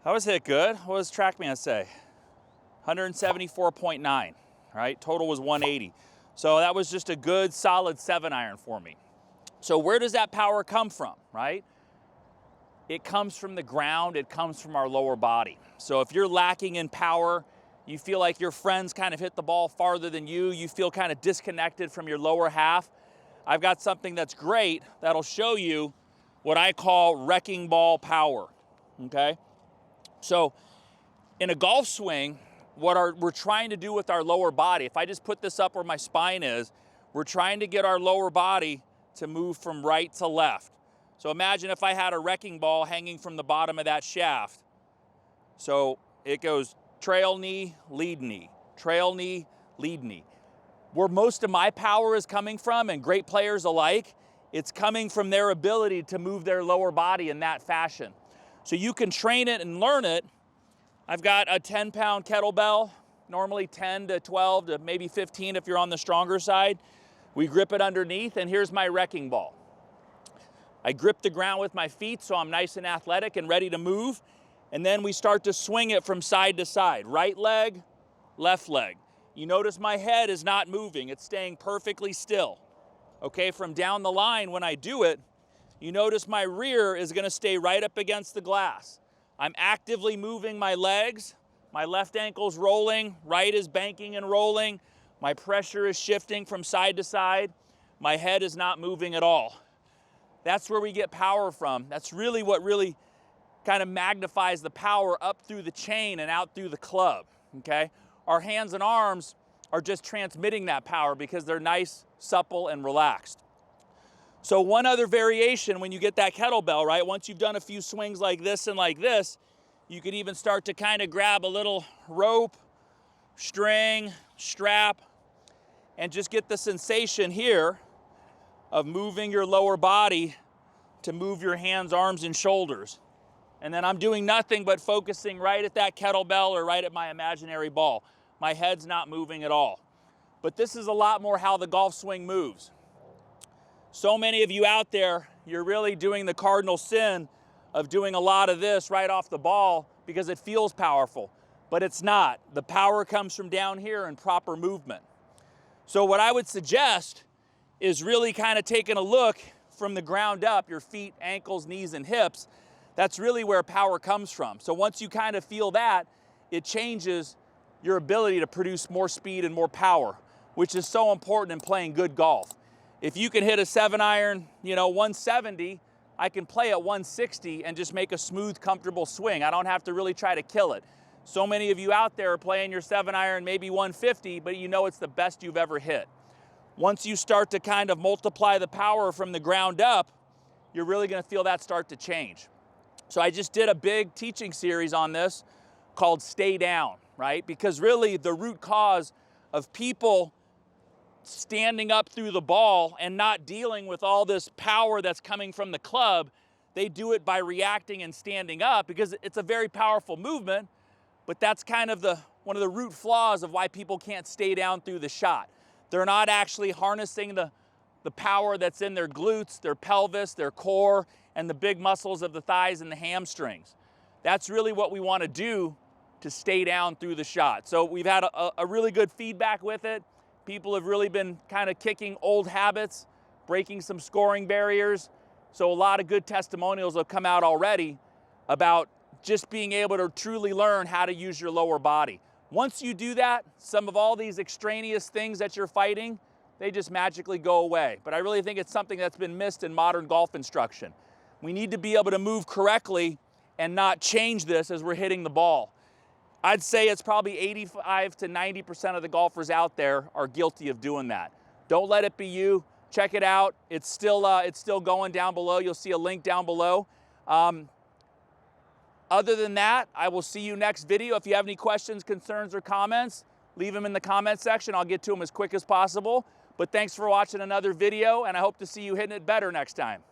I was hit good. What does TrackMan say? 174.9, right? Total was 180. So that was just a good solid 7-iron for me. So where does that power come from, right? It comes from the ground, it comes from our lower body. So if you're lacking in power, you feel like your friends kind of hit the ball farther than you feel kind of disconnected from your lower half, I've got something that's great that'll show you what I call wrecking ball power, okay? So in a golf swing, what we're trying to do with our lower body, if I just put this up where my spine is, we're trying to get our lower body to move from right to left. So imagine if I had a wrecking ball hanging from the bottom of that shaft. So it goes trail knee, lead knee, trail knee, lead knee. Where most of my power is coming from, and great players alike, it's coming from their ability to move their lower body in that fashion. So you can train it and learn it. I've got a 10-pound kettlebell, normally 10 to 12 to maybe 15 if you're on the stronger side. We grip it underneath, and here's my wrecking ball. I grip the ground with my feet so I'm nice and athletic and ready to move, and then we start to swing it from side to side. Right leg, left leg. You notice my head is not moving, it's staying perfectly still. Okay, from down the line when I do it, you notice my rear is gonna stay right up against the glass. I'm actively moving my legs, my left ankle's rolling, right is banking and rolling, my pressure is shifting from side to side, my head is not moving at all. That's where we get power from. That's really what really kind of magnifies the power up through the chain and out through the club, okay? Our hands and arms are just transmitting that power because they're nice, supple, and relaxed. So one other variation when you get that kettlebell, right? Once you've done a few swings like this and like this, you could even start to kind of grab a little rope, string, strap, and just get the sensation here of moving your lower body to move your hands, arms, and shoulders. And then I'm doing nothing but focusing right at that kettlebell or right at my imaginary ball. My head's not moving at all. But this is a lot more how the golf swing moves. So many of you out there, you're really doing the cardinal sin of doing a lot of this right off the ball because it feels powerful, but it's not. The power comes from down here in proper movement. So what I would suggest is really kind of taking a look from the ground up, your feet, ankles, knees, and hips. That's really where power comes from. So once you kind of feel that, it changes your ability to produce more speed and more power, which is so important in playing good golf. If you can hit a 7-iron, 170, I can play at 160 and just make a smooth, comfortable swing. I don't have to really try to kill it. So many of you out there are playing your 7-iron, maybe 150, but you know it's the best you've ever hit. Once you start to kind of multiply the power from the ground up, you're really gonna feel that start to change. So I just did a big teaching series on this called Stay Down, right? Because really the root cause of people standing up through the ball and not dealing with all this power that's coming from the club, they do it by reacting and standing up because it's a very powerful movement, but that's kind of one of the root flaws of why people can't stay down through the shot. They're not actually harnessing the power that's in their glutes, their pelvis, their core, and the big muscles of the thighs and the hamstrings. That's really what we want to do to stay down through the shot. So we've had a really good feedback with it. People have really been kind of kicking old habits, breaking some scoring barriers. So a lot of good testimonials have come out already about just being able to truly learn how to use your lower body. Once you do that, some of all these extraneous things that you're fighting, they just magically go away. But I really think it's something that's been missed in modern golf instruction. We need to be able to move correctly and not change this as we're hitting the ball. I'd say it's probably 85 to 90% of the golfers out there are guilty of doing that. Don't let it be you. Check it out. It's still going down below. You'll see a link down below. Other than that, I will see you next video. If you have any questions, concerns, or comments, leave them in the comment section. I'll get to them as quick as possible. But thanks for watching another video, and I hope to see you hitting it better next time.